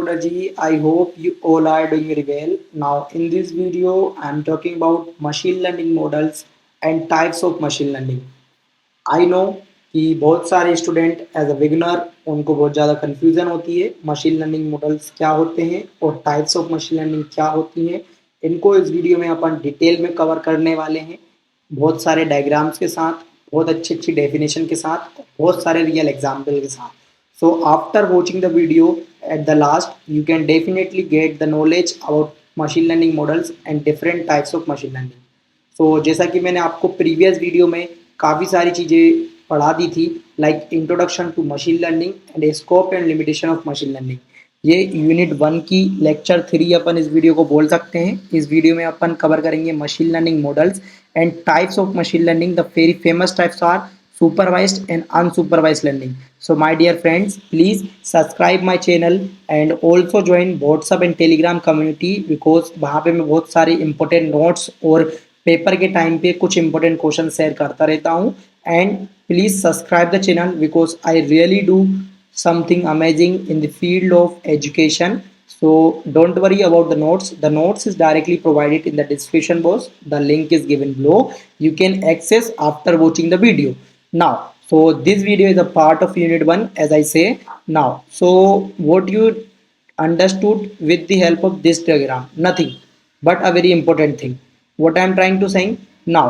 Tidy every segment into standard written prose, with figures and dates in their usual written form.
everybody. I hope you all are doing very well. Now, in this video, I'm talking about machine learning models and types of machine learning. I know कि बहुत सारे student as a beginner उनको बहुत ज़्यादा confusion होती है machine learning models क्या होते हैं और टाइप्स ऑफ मशीन लर्निंग क्या होती हैं। इनको इस वीडियो में अपन डिटेल में कवर करने वाले हैं, बहुत सारे डायग्राम्स के साथ, बहुत अच्छी अच्छी डेफिनेशन के साथ, बहुत सारे रियल एग्जाम्पल के साथ। So after watching the video at the last you can definitely get the knowledge about machine learning models and different types of machine learning. So जैसा कि मैंने आपको प्रीवियस वीडियो में काफ़ी सारी चीज़ें पढ़ा दी थी, like introduction to machine learning and scope and limitation of machine learning. ये यूनिट 1 की लेक्चर 3 अपन इस वीडियो को बोल सकते हैं। इस वीडियो में अपन कवर करेंगे machine learning models and types of machine learning. The very famous types are supervised and unsupervised learning. So my dear friends, please subscribe my channel and also join WhatsApp and Telegram community because वहाँ पे मैं बहुत सारे important notes और paper के time पे कुछ important question share करता रहता हूँ। And please subscribe the channel because I really do something amazing in the field of education. So don't worry about the notes. The notes is directly provided in the description box. The link is given below. You can access after watching the video. Now, so this video is a part of unit 1 as I say now. So what you understood with the help of this diagram? Nothing but a very important thing. What I am trying to saying now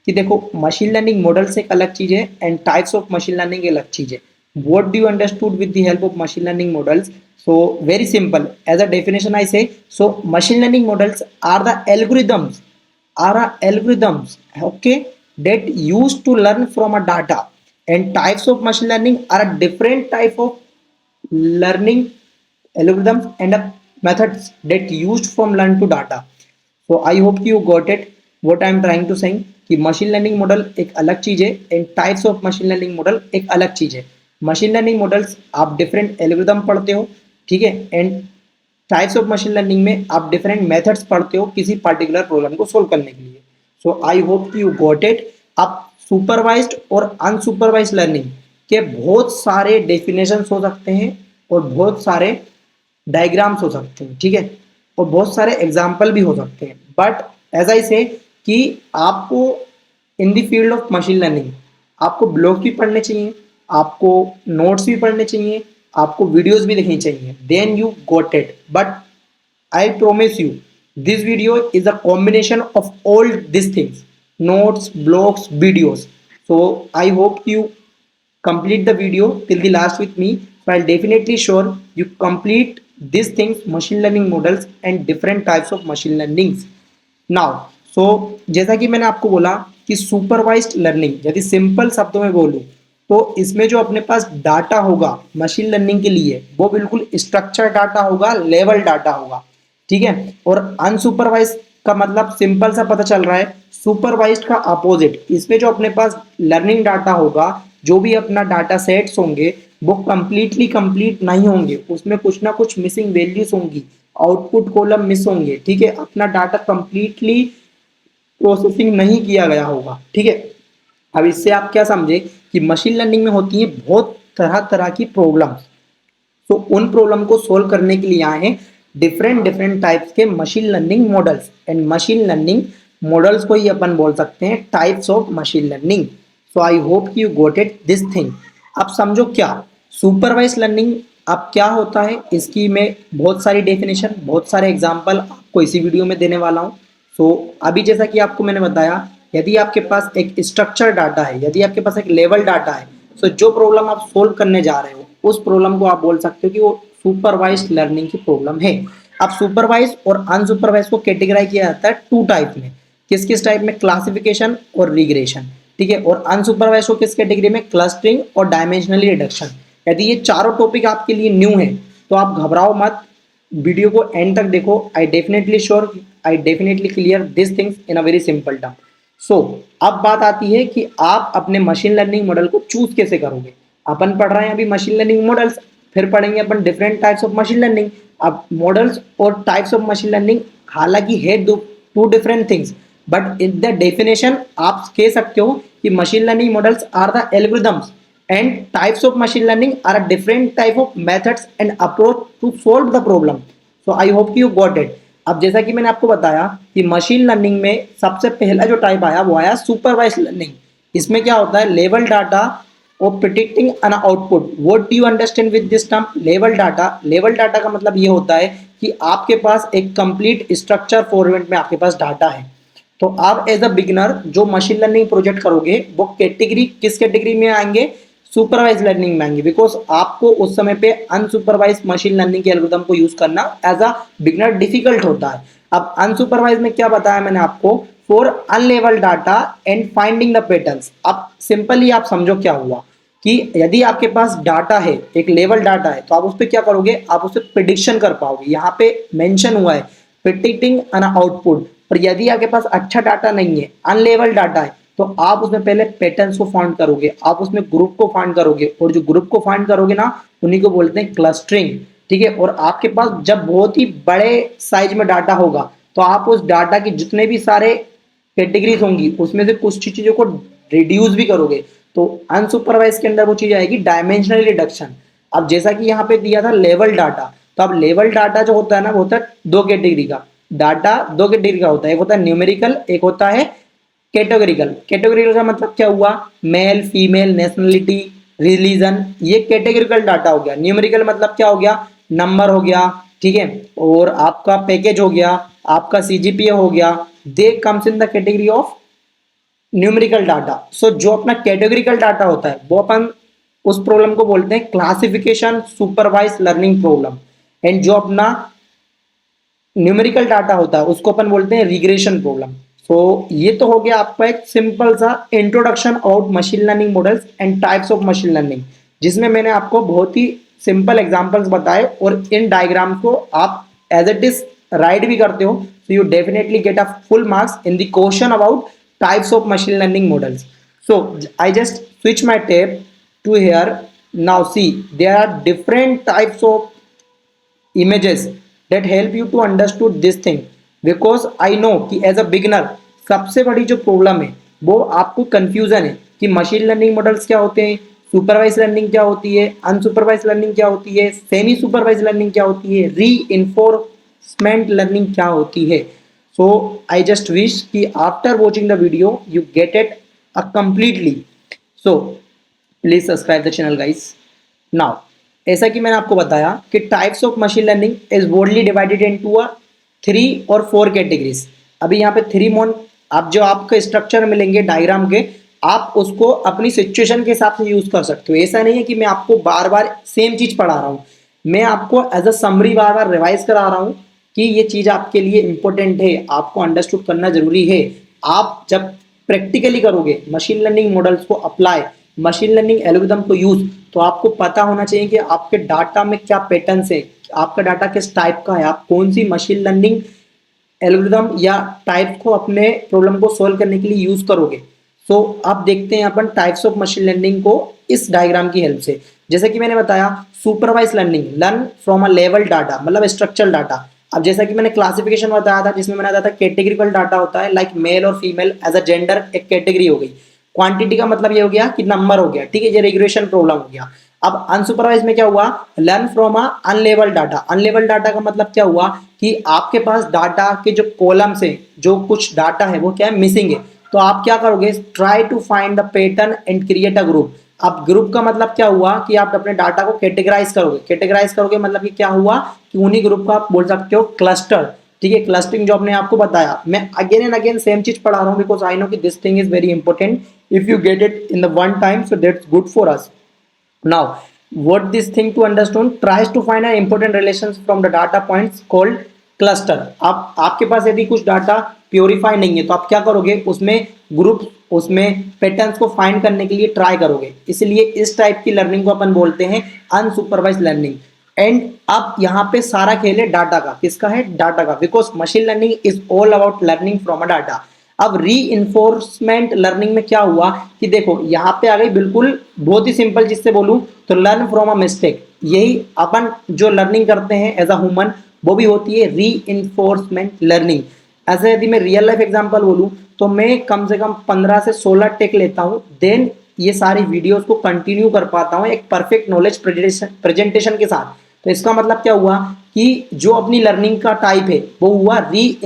कि देखो machine learning models एक अलग चीज है and types of machine learning एक अलग चीज है। What do you understood with the help of machine learning models? So very simple. As a definition, I say so. Machine learning models are the algorithms, okay, that used to learn from a data. And types of machine learning are a different type of learning algorithms and methods that used from learn to data. So I hope you got it. What I am trying to say कि machine learning model एक अलग चीज है and types of machine learning model एक अलग चीज है। Machine learning models आप डिफरेंट एल्गोरिथम पढ़ते हो, ठीक है, and types of machine learning में आप डिफरेंट मेथड्स पढ़ते हो किसी पर्टिकुलर प्रॉब्लम को सोल्व करने के लिए। So I hope you got it. अब सुपरवाइज्ड और अनसुपरवाइज्ड लर्निंग के बहुत सारे डेफिनेशंस हो सकते हैं और बहुत सारे डायग्राम्स हो सकते हैं, ठीक है, और बहुत सारे एग्जाम्पल भी हो सकते हैं। बट एज आई से कि आपको in the field of machine learning आपको ब्लॉग भी पढ़ने चाहिए, आपको नोट्स भी पढ़ने चाहिए, आपको वीडियोस भी देखनी चाहिए, then you got it. But I promise you this video is a combination of all this things, notes, blogs, videos. So I hope you complete the video till the last with me. So I'll definitely sure you complete these things, machine learning models and different types of machine learnings. Now, so जैसा कि मैंने आपको बोला कि supervised learning, यदि simple शब्दों में बोलूं तो इसमें जो अपने पास डाटा होगा मशीन लर्निंग के लिए वो बिल्कुल स्ट्रक्चर डाटा होगा, लेवल डाटा होगा, ठीक है। और अनसुपरवाइज का मतलब सिंपल सा पता चल रहा है, सुपरवाइज्ड का अपोजिट। इसमें जो अपने पास लर्निंग डाटा होगा, जो भी अपना डाटा सेट्स होंगे वो कंप्लीटली कंप्लीट नहीं होंगे, उसमें कुछ ना कुछ मिसिंग वैल्यूज होंगी, आउटपुट कॉलम मिस होंगे, ठीक है, अपना डाटा कंप्लीटली प्रोसेसिंग नहीं किया गया होगा, ठीक है। अब इससे आप क्या समझे कि मशीन लर्निंग में होती है बहुत तरह तरह की प्रॉब्लम्स। तो उन प्रॉब्लम को सोल्व करने के लिए आए हैं डिफरेंट डिफरेंट टाइप्स के machine learning models and machine learning models को ही अपन बोल सकते हैं types of machine learning. So I hope you got it this thing. अब समझो क्या सुपरवाइज लर्निंग अब क्या होता है, इसकी मैं बहुत सारी डेफिनेशन, बहुत सारे एग्जाम्पल आपको इसी वीडियो में देने वाला हूँ। सो अभी जैसा कि आपको मैंने बताया, यदि आपके पास एक स्ट्रक्चर डाटा है, यदि आपके पास एक लेवल डाटा है, तो जो प्रॉब्लम आप सोल्व करने जा रहे हो उस प्रॉब्लम को आप बोल सकते हो कि वो सुपरवाइज्ड लर्निंग की प्रॉब्लम है। अब सुपरवाइज और अनसुपरवाइज को कैटेगराइज किया जाता है टू टाइप में। किस किस टाइप में? क्लासिफिकेशन और रिग्रेशन, ठीक है। और अनसुपरवाइज को किस कैटेगरी में? क्लस्टरिंग और डायमेंशनली रिडक्शन। यदि ये चारों टॉपिक आपके लिए न्यू है तो आप घबराओ मत, वीडियो को एंड तक देखो। I definitely clear this things in a very simple term. So अब बात आती है कि आप अपने मशीन लर्निंग मॉडल को चूज कैसे करोगे। अपन पढ़ रहे हैं अभी मशीन लर्निंग मॉडल्स, फिर पढ़ेंगे अपन different types of machine learning. अब मॉडल्स और टाइप्स ऑफ मशीन लर्निंग हालांकि है two different things, but in the definition आप कह सकते हो कि machine learning models are the algorithms and types of machine learning are a different type of methods and approach to solve the problem. So I hope you got it. अब जैसा कि मैंने आपको बताया कि मशीन लर्निंग में सबसे पहला जो टाइप आया वो आया सुपरवाइज लर्निंग। इसमें क्या होता है, लेवल डाटा और predicting an output. What do you understand with this term level data? Level data का मतलब ये होता है कि आपके पास एक कंप्लीट स्ट्रक्चर फॉर्मेट में आपके पास डाटा है। तो आप एज अ बिगिनर जो मशीन लर्निंग प्रोजेक्ट करोगे वो कैटेगरी किस कैटेगरी में आएंगे? सुपरवाइज लर्निंग में आएंगे, बिकॉज आपको उस समय पे अनसुपरवाइज मशीन लर्निंग के एल्गोरिथम को यूज करना एज अ बिगिनर डिफिकल्ट होता है। अब अनसुपरवाइज में क्या बताया मैंने आपको? For unlabel data and finding the patterns. अब सिंपली आप समझो क्या हुआ कि यदि आपके पास डाटा है, एक लेवल डाटा है, तो आप उस पर क्या करोगे? आप उस पर प्रिडिक्शन कर पाओगे। यहाँ पे मेंशन हुआ है प्रिडिक्टिंग एन आउटपुट। और यदि आपके पास अच्छा डाटा नहीं है, अनलेवल डाटा है, तो आप उसमें पहले पैटर्न्स को फाइंड करोगे, आप उसमें ग्रुप को फाइंड करोगे, और जो ग्रुप को फाइंड करोगे ना उन्हीं को बोलते हैं क्लस्टरिंग। ठीक है, और आपके पास जब बहुत ही बड़े साइज में डाटा होगा तो आप उस डाटा की जितने भी सारे कैटेगरीज होंगी उसमें से कुछ चीजों को रिड्यूस भी करोगे। तो अनसुपरवाइज के अंदर वो चीज आएगी डायमेंशनल रिडक्शन। अब जैसा कि यहाँ पे दिया था लेवल डाटा, तो अब लेवल डाटा जो होता है ना वो होता है दो कैटेगरी का। डाटा दो कैटेगरी का होता है, एक होता है न्यूमेरिकल, एक होता है कैटेगोरिकल। कैटेगोरिकल का मतलब क्या हुआ? मेल, फीमेल, नेशनलिटी, रिलीजन, ये कैटेगोरिकल डाटा हो गया। न्यूमेरिकल मतलब क्या हो गया? नंबर हो गया, ठीक है, और आपका पैकेज हो गया, आपका सीजीपीए हो गया। They comes in the category of numerical data. So जो अपना कैटेगोरिकल डाटा होता है वो अपन उस प्रॉब्लम को बोलते हैं classification supervise learning problem. And जो अपना न्यूमेरिकल डाटा होता है उसको अपन बोलते हैं रिग्रेशन प्रॉब्लम। सो ये तो हो गया आपका एक सिंपल सा introduction about machine learning models and types of machine learning, जिसमें मैंने आपको बहुत ही सिंपल एग्जांपल्स बताए, और इन डायग्राम को आप एज इट इज राइट भी करते हो so you definitely get a full marks in the question about types of machine learning models. So I just switch my tab to here. Now see, there are different types of images that help you to understood this thing, because I know कि as a beginner सबसे बड़ी जो problem है वो आपको confusion है कि machine learning models क्या होते हैं, सुपरवाइज लर्निंग क्या होती है, अनसुपरवाइज लर्निंग क्या होती है, सेमी सुपरवाइज लर्निंग क्या होती है, री इन्फोर्समेंट लर्निंग क्या होती है। सो आई जस्ट विश कि after watching the video you get it completely. So please subscribe the channel guys. Now ऐसा कि मैंने आपको बताया कि types of machine learning is broadly divided into a 3 और 4 कैटेगरीज। अभी यहाँ पे 3 मोन आप जो आपके स्ट्रक्चर मिलेंगे डायग्राम के, आप उसको अपनी सिचुएशन के हिसाब से यूज कर सकते हो। ऐसा नहीं है कि मैं आपको बार बार सेम चीज पढ़ा रहा हूँ, मैं आपको एज अ समरी बार बार रिवाइज करा रहा हूँ कि ये चीज आपके लिए इंपॉर्टेंट है, आपको अंडरस्टूड करना जरूरी है। आप जब प्रैक्टिकली करोगे मशीन लर्निंग मॉडल्स को अप्लाई, मशीन लर्निंग एल्गोरिथम को यूज, तो आपको पता होना चाहिए कि आपके डाटा में क्या पैटर्न्स है, आपका डाटा किस टाइप का है, आप कौन सी मशीन लर्निंग एल्गोरिथम या टाइप को अपने प्रॉब्लम को सॉल्व करने के लिए यूज करोगे। सो अब देखते हैं अपन टाइप्स ऑफ मशीन लर्निंग को इस डायग्राम की हेल्प से। जैसे कि मैंने बताया supervise learning, learn from a level data, मतलब स्ट्रक्चरल डाटा। अब जैसा कि मैंने क्लासिफिकेशन बताया था जिसमें मैंने बताया था कैटेगरिकल डाटा होता है, लाइक मेल और फीमेल एज अ जेंडर एक कैटेगरी हो गई। क्वांटिटी का मतलब ये हो गया कि नंबर हो गया, ठीक है, ये रिग्रेशन प्रॉब्लम हो गया। अब अनसुपरवाइज में क्या हुआ? Learn from a unlabel data. Unlabel data का मतलब क्या हुआ कि आपके पास डाटा के जो कॉलम्स है, जो कुछ डाटा है वो क्या है, मिसिंग है। तो आप क्या करोगे? Try to find the pattern and create a group. अब ग्रुप का मतलब क्या हुआ कि आप अपने डाटा को कैटेगराइज करोगे। कैटेगराइज करोगे मतलब कि क्या हुआ कि उन्हीं ग्रुप का आप बोल सकते हो क्लस्टर, ठीक है। क्लस्टरिंग जो आपने आपको बताया, मैं अगेन एंड अगेन सेम चीज पढ़ा रहा हूँ बिकॉज आई नो कि this thing is very important. If you get it in the one time so that's good for us. Now, what this thing to understand tries to find an important relations from the data points called cluster. आप आपके पास यदि कुछ data purify नहीं है तो आप क्या करोगे? उसमें ग्रुप, उसमें पैटर्न्स को फाइंड करने के लिए ट्राई करोगे। इसलिए इस टाइप की लर्निंग को अपन बोलते हैं अनसुपरवाइज लर्निंग। एंड अब यहाँ पे सारा खेल है डाटा का। किसका है? डाटा का, because machine learning is all about learning from a data. अब री इन्फोर्समेंट लर्निंग में क्या हुआ कि देखो यहाँ पे आ गई, बिल्कुल बहुत ही सिंपल जिससे बोलूं तो लर्न फ्रॉम अ मिस्टेक। यही अपन जो लर्निंग करते हैं एज अ ह्यूमन वो भी होती है री इन्फोर्समेंट लर्निंग। ऐसे यदि मैं रियल लाइफ एग्जांपल बोलूं तो मैं कम से कम 15 से 16 टेक लेता हूं, देन ये सारी वीडियोस को कंटिन्यू कर पाता हूँ एक परफेक्ट नॉलेज प्रेजेंटेशन के साथ। तो इसका मतलब क्या हुआ कि जो अपनी लर्निंग का टाइप है वो हुआ री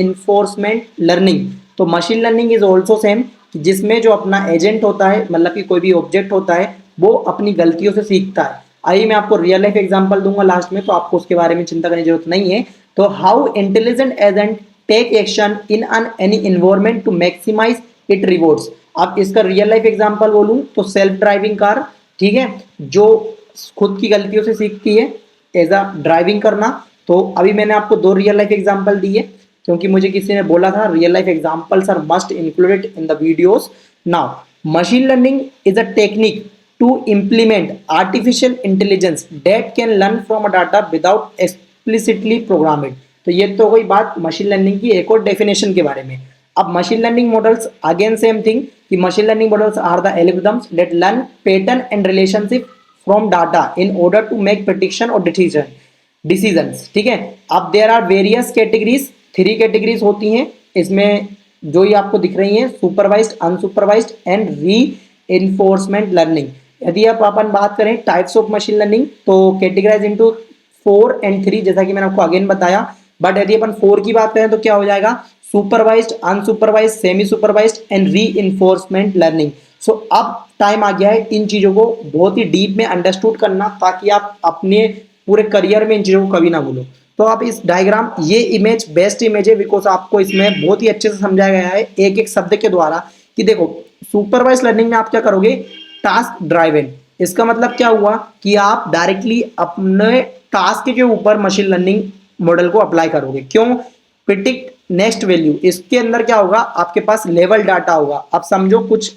लर्निंग। तो machine learning is also same, जिसमें जो अपना एजेंट होता है, मतलब कि कोई भी ऑब्जेक्ट होता है, वो अपनी गलतियों से सीखता है। आइए मैं आपको रियल लाइफ एग्जांपल दूंगा लास्ट में, तो आपको उसके बारे में चिंता करने की जरूरत नहीं है। तो how intelligent agent take action in an any environment to maximise it rewards. अब इसका रियल लाइफ एग्जांपल बोलूं तो सेल्फ ड्राइविंग कार, ठीक है, जो खुद की गलतियों से सीखती है, एज अ ड्राइविंग करना। तो अभी मैंने आपको दो रियल लाइफ एग्जांपल दिए, क्योंकि मुझे किसी ने बोला था real life examples are must included in the videos. Now machine learning is a technique to implement artificial intelligence that can learn from a data without explicitly program it। तो ये तो कोई बात मशीन लर्निंग की एक और definition के बारे में। अब machine learning models again same thing, कि machine learning models are the algorithms that learn pattern and relationship from data in order to make prediction और डिसीजंस, ठीक है। अब there are various categories, 3 categories होती हैं इसमें, जो ये आपको दिख रही हैं, supervised, unsupervised and reinforcement learning. यदि आप अपन बात करें टाइप्स ऑफ मशीन लर्निंग, तो कैटेगराइज इनटू 4 एंड 3, जैसा कि मैंने आपको अगेन बताया। बट यदि अपन 4 की बात करें तो क्या हो जाएगा, supervised, unsupervised, semi supervised and reinforcement learning. सो अब टाइम आ गया है इन चीजों को बहुत ही डीप में अंडरस्टूड करना, ताकि आप अपने पूरे करियर में इन चीजों को कभी ना भूलो। तो आप इस डायग्राम, ये इमेज बेस्ट इमेज है, बिकॉज आपको इसमें बहुत ही अच्छे से समझाया गया है एक एक शब्द के द्वारा, कि देखो सुपरवाइज लर्निंग में आप क्या करोगे, टास्क ड्राइवन। इसका मतलब क्या हुआ कि आप डायरेक्टली अपने टास्क के ऊपर मशीन लर्निंग मॉडल को अप्लाई करोगे। क्यों, प्रिडिक्ट नेक्स्ट वैल्यू। इसके अंदर क्या होगा, आपके पास लेवल डाटा होगा। अब समझो कुछ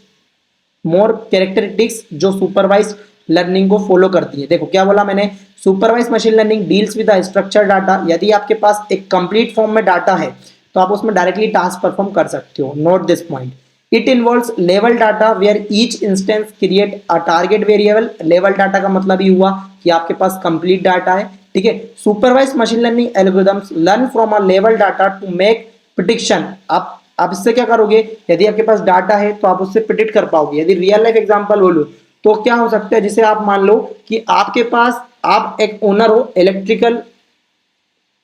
मोर कैरेक्टरिस्टिक्स जो सुपरवाइज लर्निंग को फॉलो करती है। देखो क्या बोला मैंने, supervise machine learning deals with structure data. यदि आपके पास एक कंप्लीट फॉर्म में डाटा है तो आप उसमें डायरेक्टली टास्क परफॉर्म कर सकते हो। Note this point. It involves level data where each instance create a target variable. Level data का मतलब ही हुआ कि आपके पास कंप्लीट डाटा है, ठीक है। Supervise machine learning algorithms learn from a level data to make prediction. आप इससे क्या करोगे, यदि आपके पास डाटा है तो आप उससे प्रिडिक्ट कर पाओगे। यदि रियल लाइफ एग्जांपल बोलूं तो क्या हो सकता है, जिसे आप मान लो कि आपके पास, आप एक ओनर हो इलेक्ट्रिकल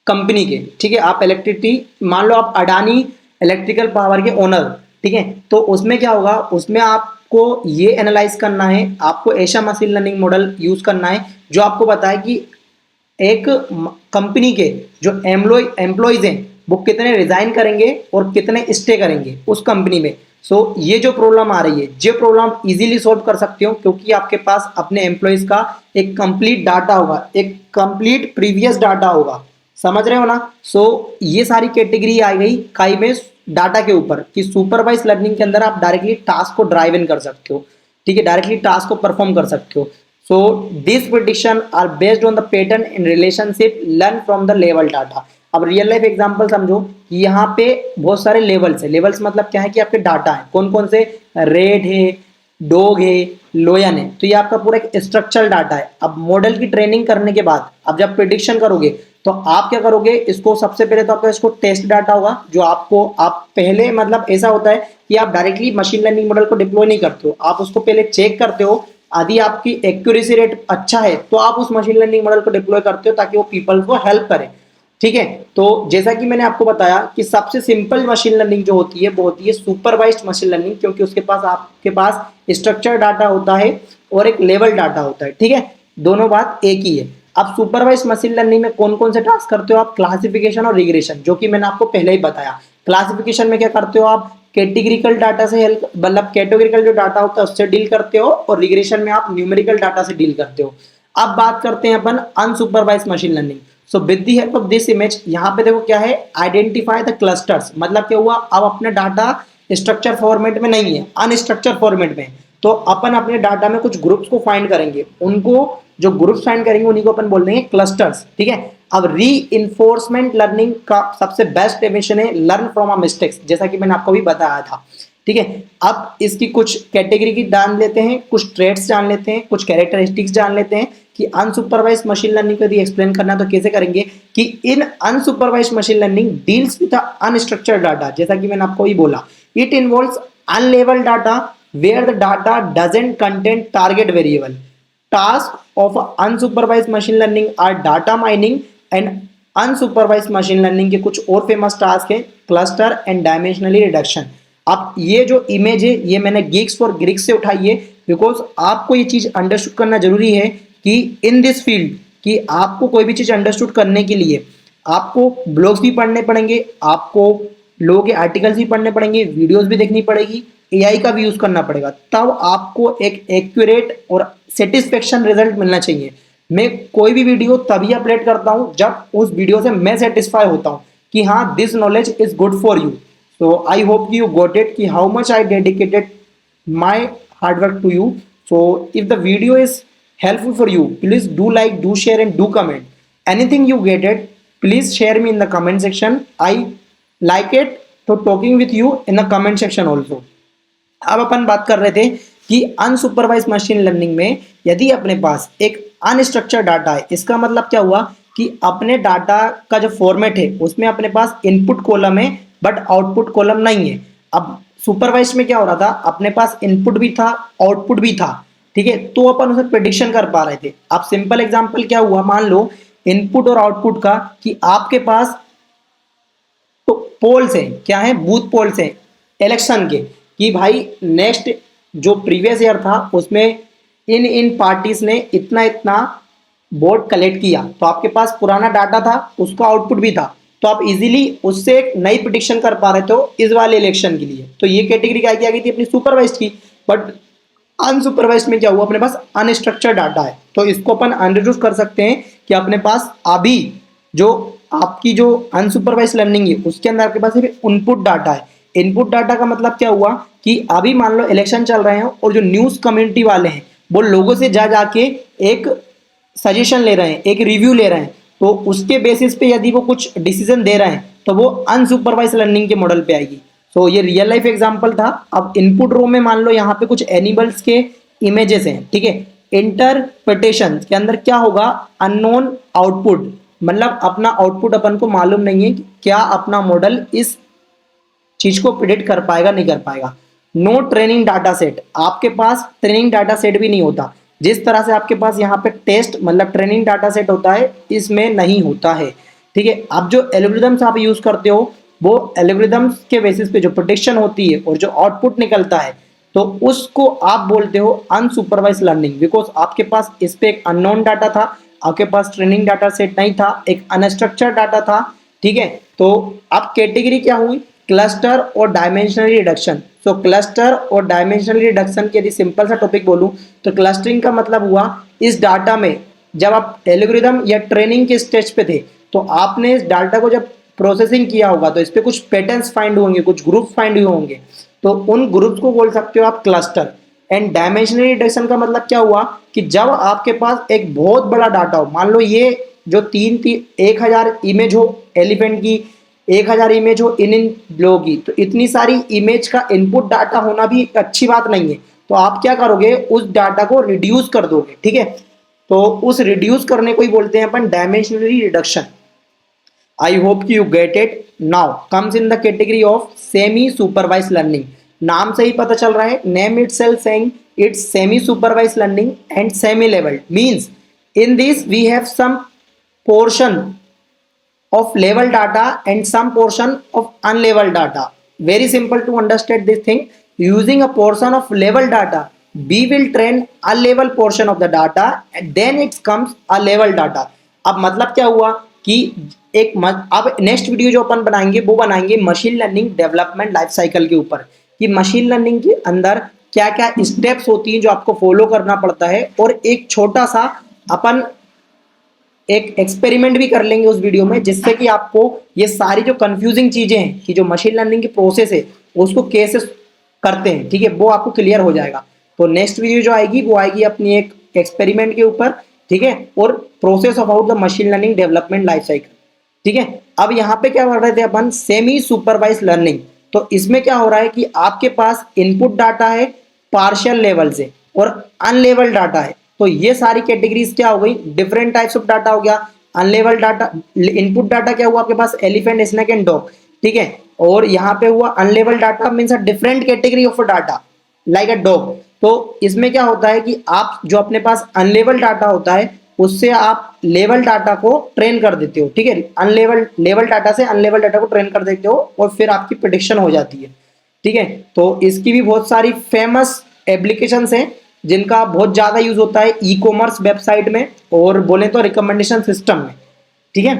कंपनी के, ठीक है, आप इलेक्ट्रिसिटी, मान लो आप अडानी इलेक्ट्रिकल पावर के ओनर, ठीक है। तो उसमें क्या होगा, उसमें आपको ये एनालाइज करना है, आपको ऐसा मशीन लर्निंग मॉडल यूज करना है जो आपको बताए कि एक कंपनी के जो एम्प्लॉयज हैं वो कितने रिजाइन करेंगे और कितने स्टे करेंगे उस कंपनी में। सो ये जो प्रॉब्लम आ रही है, ये प्रॉब्लम इजीली सॉल्व कर सकते हो, क्योंकि आपके पास अपने एम्प्लॉयज का एक कंप्लीट डाटा होगा, एक कंप्लीट प्रीवियस डाटा होगा। समझ रहे हो ना। सो ये सारी कैटेगरी आ गई काई में डाटा के ऊपर, कि सुपरवाइज लर्निंग के अंदर आप डायरेक्टली टास्क को ड्राइव इन कर सकते हो, ठीक है, डायरेक्टली टास्क को परफॉर्म कर सकते हो। So this prediction are based on the pattern in relationship learn from the level data. अब रियल लाइफ एग्जांपल समझो कि यहाँ पे बहुत सारे लेवल्स है। लेवल्स मतलब क्या है कि आपके डाटा है, कौन कौन से, रेड है, डॉग है, लोयन है। तो ये आपका पूरा एक स्ट्रक्चरल डाटा है। अब मॉडल की ट्रेनिंग करने के बाद अब जब प्रिडिक्शन करोगे तो आप क्या करोगे, इसको सबसे पहले तो आपका इसको टेस्ट डाटा होगा, जो आपको, आप पहले, मतलब ऐसा होता है कि आप डायरेक्टली मशीन लर्निंग मॉडल को डिप्लॉय नहीं करते हो, आप उसको पहले चेक करते हो। यदि आपकी एक्यूरेसी रेट अच्छा है तो आप उस मशीन लर्निंग मॉडल को डिप्लॉय करते हो ताकि वो पीपल को हेल्प करे, ठीक है। तो जैसा कि मैंने आपको बताया कि सबसे सिंपल मशीन लर्निंग जो होती है वो होती है सुपरवाइज्ड मशीन लर्निंग, क्योंकि उसके पास, आपके पास स्ट्रक्चर डाटा होता है और एक लेवल डाटा होता है, ठीक है, दोनों बात एक ही है। अब सुपरवाइज्ड मशीन लर्निंग में कौन कौन से टास्क करते हो आप, क्लासिफिकेशन और रिग्रेशन, जो कि मैंने आपको पहले ही बताया। क्लासिफिकेशन में क्या करते हो आप, कैटेगरिकल डाटा से हेल्प, मतलब कैटेगरिकल जो डाटा होता है उससे डील करते हो, और रिग्रेशन में आप न्यूमेरिकल डाटा से डील करते हो। अब बात करते हैं अपन unsupervised machine learning. So with the help of this image, यहाँ पे देखो क्या है, आइडेंटिफाई द क्लस्टर्स। मतलब क्या हुआ, अब अपने डाटा स्ट्रक्चर फॉर्मेट में नहीं है, अनस्ट्रक्चर फॉर्मेट में। तो अपन अपने डाटा में कुछ ग्रुप्स को फाइंड करेंगे, उनको जो ग्रुप्स फाइंड करेंगे उन्हीं को अपन बोल देंगे क्लस्टर्स, ठीक है। अब री इन्फोर्समेंट लर्निंग का सबसे बेस्ट डेफिनेशन है लर्न फ्रॉम अ मिस्टेक्स, जैसा कि मैंने आपको भी बताया था, ठीक है। अब इसकी कुछ कैटेगरी की जान लेते हैं, कुछ ट्रेड्स जान लेते हैं, कुछ कैरेक्टरिस्टिक्स जान लेते हैं कि अनसुपरवाइज्ड मशीन लर्निंग को यदि एक्सप्लेन करना तो कैसे करेंगे, कि in unsupervised machine learning deals with unstructured data, जैसा कि मैंने आपको ही बोला। It involves unlabelled data where the data doesn't contain target variable. Tasks of unsupervised machine learning are data mining and unsupervised machine learning के कुछ और famous task हैं क्लस्टर एंड डायमेंशनली रिडक्शन। अब ये जो इमेज है ये मैंने गीक्स फॉर ग्रीक्स से उठाई है, बिकॉज आपको ये चीज अंडरस्टूड करना जरूरी है कि इन दिस फील्ड कि आपको कोई भी चीज अंडरस्टूड करने के लिए आपको ब्लॉग्स भी पढ़ने पड़ेंगे, आपको लोगों के आर्टिकल्स भी पढ़ने पड़ेंगे, वीडियोस भी देखनी पड़ेगी, एआई का भी यूज करना पड़ेगा, तब आपको एक एक्यूरेट और सेटिस्फेक्शन रिजल्ट मिलना चाहिए। मैं कोई भी वीडियो तभी अपलोड करता हूं जब उस वीडियो से मैं सेटिस्फाई होता हूं कि हाँ this knowledge is good for you. So I hope you got it कि how much I dedicated my hard work to you. So if the video is helpful for you, please do like, do share and do comment. Anything you get it, please share me in the comment section. I like it to talking with you in the comment section also. अब अपन बात कर रहे थे कि unsupervised machine learning में यदि अपने पास एक अनस्ट्रक्चर्ड डाटा है, इसका मतलब क्या हुआ कि अपने डाटा का जो फॉर्मेट है उसमें अपने पास इनपुट कॉलम है बट आउटपुट कॉलम नहीं है। अब सुपरवाइज में क्या हो रहा था, अपने पास इनपुट भी था आउटपुट भी था, ठीक है, तो अपन उसे प्रिडिक्शन कर पा रहे थे। अब सिंपल एग्जांपल क्या हुआ, मान लो इनपुट और आउटपुट का कि आपके पास तो पोल्स हैं, क्या है, बूथ पोल्स हैं इलेक्शन के, कि भाई नेक्स्ट जो प्रीवियस ईयर था उसमें इन इन पार्टीज ने इतना इतना वोट कलेक्ट किया, तो आपके पास पुराना डाटा था, उसका आउटपुट भी था, तो आप इजीली उससे एक नई प्रिडिक्शन कर पा रहे थे इस वाले इलेक्शन के लिए। तो ये कैटेगरी क्या आ गई थी अपनी सुपरवाइज्ड की। बट अनसुपरवाइज्ड में क्या हुआ, अपने पास अनस्ट्रक्चर्ड डाटा है, तो इसको अपन अंडरस्टूड कर सकते हैं कि अपने पास अभी जो आपकी जो अनसुपरवाइज्ड लर्निंग है उसके अंदर आपके पास इनपुट डाटा है। इनपुट डाटा का मतलब क्या हुआ कि अभी मान लो इलेक्शन चल रहे हैं और जो न्यूज कम्युनिटी वाले हैं वो लोगों से जा जाके एक सजेशन ले रहे हैं, एक रिव्यू ले रहे हैं, तो उसके बेसिस पे यदि वो कुछ डिसीजन दे रहे हैं तो वो अनसुपरवाइज लर्निंग के मॉडल पे आएगी। सो ये रियल लाइफ एग्जांपल था। अब इनपुट रो में मान लो यहाँ पे कुछ एनिमल्स के इमेजेस हैं, ठीक है, इंटरप्रिटेशन के अंदर क्या होगा, अननोन आउटपुट, मतलब अपना आउटपुट अपन को मालूम नहीं है कि क्या अपना मॉडल इस चीज को प्रिडिक्ट कर पाएगा नहीं कर पाएगा। नो ट्रेनिंग डाटा सेट, आपके पास ट्रेनिंग डाटा सेट भी नहीं होता, जिस तरह से आपके पास यहाँ पे टेस्ट मतलब ट्रेनिंग डाटा सेट होता है इसमें नहीं होता है, ठीक है। अब जो एल्गोरिथम्स आप यूज करते हो वो एल्गोरिथम्स के बेसिस पे जो प्रेडिक्शन होती है और जो आउटपुट निकलता है तो उसको आप बोलते हो अनसुपरवाइज लर्निंग, बिकॉज आपके पास इस पे एक अननोन डाटा था, आपके पास ट्रेनिंग डाटा सेट नहीं था, एक अनस्ट्रक्चर्ड डाटा था, ठीक है। तो अब कैटेगरी क्या हुई, क्लस्टर और डायमेंशनली रिडक्शन। सो क्लस्टर और डायमेंशनली रिडक्शन के यदि सिंपल सा टॉपिक बोलूं तो क्लस्टरिंग का मतलब हुआ इस डाटा में जब आप एल्गोरिथम या ट्रेनिंग के स्टेज पे थे तो आपने इस डाटा को जब प्रोसेसिंग किया होगा तो इस पे कुछ पैटर्न्स फाइंड होंगे, कुछ ग्रुप फाइंड हुए होंगे, तो उन ग्रुप्स को बोल सकते हो आप क्लस्टर। एंड डायमेंशनल रिडक्शन का मतलब क्या हुआ कि जब आपके पास एक बहुत बड़ा डाटा हो, मान लो ये जो 1000 इमेज हो एलिफेंट की, 1000 इमेज हो इन लोगों की, तो इतनी सारी इमेज का इनपुट डाटा होना भी एक अच्छी बात नहीं है। तो आप क्या करोगे, उस डाटा को रिड्यूस कर दोगे, ठीक है। तो उस रिड्यूस करने को ही बोलते हैं अपन dimensionally reduction. I hope you get it. Now comes in the category of semi supervised learning. नाम से ही पता चल रहा है, name itself saying it's semi supervised learning and semi leveled means in this we have some portion of level data and some portion of unleveled data. Very simple to understand this thing. Using a portion of level data, we will train a level portion of the data and then it comes a level data. अब मतलब क्या हुआ कि अब next video जो अपन बनाएंगे वो बनाएंगे machine learning development life cycle के ऊपर, कि मशीन लर्निंग के अंदर क्या क्या स्टेप्स होती हैं जो आपको फॉलो करना पड़ता है, और एक छोटा सा अपन एक एक्सपेरिमेंट भी कर लेंगे उस वीडियो में, जिससे कि आपको ये सारी जो कंफ्यूजिंग चीजें हैं कि जो मशीन लर्निंग की प्रोसेस है उसको कैसे करते हैं, ठीक है, वो आपको क्लियर हो जाएगा। तो नेक्स्ट वीडियो जो आएगी वो आएगी अपनी एक एक्सपेरिमेंट के ऊपर, ठीक है, और process about the machine learning development life cycle, ठीक है। अब यहाँ पे क्या कर रहे थे अपन, सेमी सुपरवाइज लर्निंग। तो इसमें क्या हो रहा है कि आपके पास इनपुट डाटा है पार्शियल लेवल से और अनलेवल डाटा है, तो ये सारी कैटेगरीज क्या हो गई, डिफरेंट टाइप्स ऑफ डाटा हो गया। अनलेवल डाटा, इनपुट डाटा क्या हुआ आपके पास, एलिफेंट, स्नेक एंड डॉग, ठीक है, और यहाँ पे हुआ unlabel data means a different category of data, like a dog. तो इसमें क्या होता है कि आप जो अपने पास अनलेवल डाटा होता है उससे आप लेवल डाटा को ट्रेन कर देते हो, ठीक है, लेवल डाटा से अनलेवल डाटा को ट्रेन कर देते हो और फिर आपकी प्रेडिक्शन हो जाती है, ठीक है। तो इसकी भी बहुत सारी फेमस एप्लीकेशंस हैं जिनका बहुत ज़्यादा यूज होता है ई कॉमर्स वेबसाइट में और बोले तो रिकमेंडेशन सिस्टम में, ठीक है।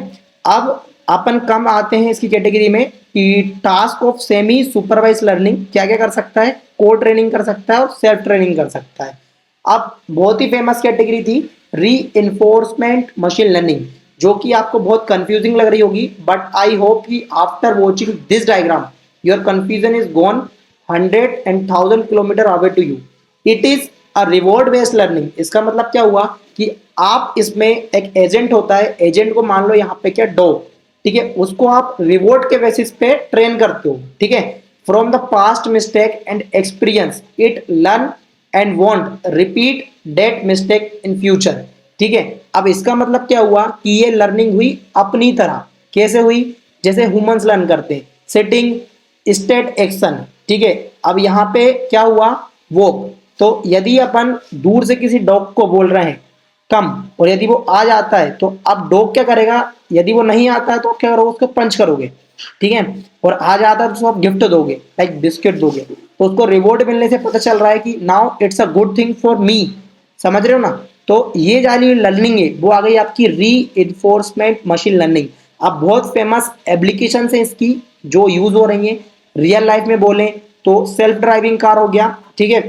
अब अपन कम आते हैं इसकी कैटेगरी में कि task of semi supervise learning क्या क्या कर सकता है, को ट्रेनिंग कर सकता है और सेल्फ ट्रेनिंग कर सकता है। अब बहुत ही फेमस कैटेगरी थी री इन्फोर्समेंट मशीन लर्निंग, जो कि आपको बहुत कंफ्यूजिंग लग रही होगी, बट आई होप कि after watching this diagram your confusion is gone 100,000 kilometre away to you. It is a reward based learning. इसका मतलब क्या हुआ कि आप इसमें एक एजेंट होता है, एजेंट को मान लो यहाँ पे क्या डॉग, ठीक है, उसको आप रिवॉर्ड के बेसिस पे ट्रेन करते हो, ठीक है। From the past mistake and experience it learn and won't repeat that mistake in future, ठीक है। अब इसका मतलब क्या हुआ कि ये लर्निंग हुई अपनी तरह। कैसे हुई? जैसे ह्यूमंस लर्न करते हैं, सिटिंग स्टेट एक्शन, ठीक है। अब यहाँ पे क्या हुआ, वॉक। तो यदि अपन दूर से किसी डॉग को बोल रहे हैं कम, और यदि वो आ जाता है तो अब डॉग क्या करेगा, यदि वो नहीं आता है तो क्या करोगे, उसको पंच करोगे, ठीक है। और आ जाता है तो उसको आप गिफ्ट दोगे, लाइक बिस्किट दोगे, तो उसको रिवॉर्ड मिलने से पता चल रहा है कि now it's a good thing for me. समझ रहे हो ना? तो ये वाली लर्निंग है वो आ गई आपकी री इन्फोर्समेंट मशीन लर्निंग। अब बहुत फेमस एप्लीकेशन है इसकी जो यूज हो रही है रियल लाइफ में। बोले तो सेल्फ ड्राइविंग कार हो गया, ठीक है,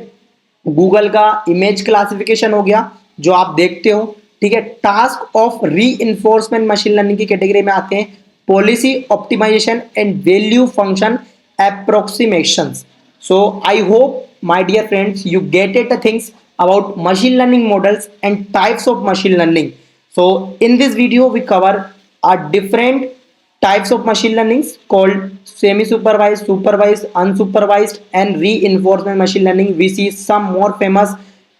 गूगल का इमेज क्लासिफिकेशन हो गया जो आप देखते हो, ठीक है। Task of reinforcement machine learning की कैटेगरी में आते हैं policy optimisation and value function approximations. So I hope my dear friends you get it the things about machine learning models and types of machine learning. So in this video we cover a different types of machine learnings called semi supervised, supervised, unsupervised and reinforcement machine learning. We see some more famous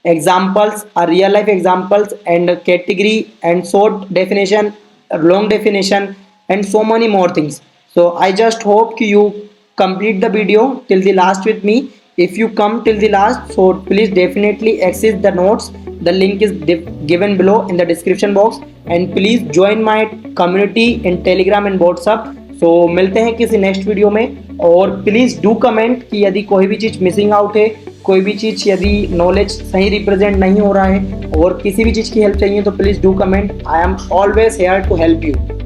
examples, real life examples and category and short definition, long definition and so many more things. So I just hope you complete the video till the last with me. If you come till the last, so please definitely access the notes. The link is given below in the description box and please join my community in Telegram and WhatsApp. So मिलते हैं किसी next video में और please do comment कि यदि कोई भी चीज़ missing out है, कोई भी चीज़ यदि नॉलेज सही रिप्रेजेंट नहीं हो रहा है और किसी भी चीज़ की हेल्प चाहिए तो please do comment. I am always here to help you.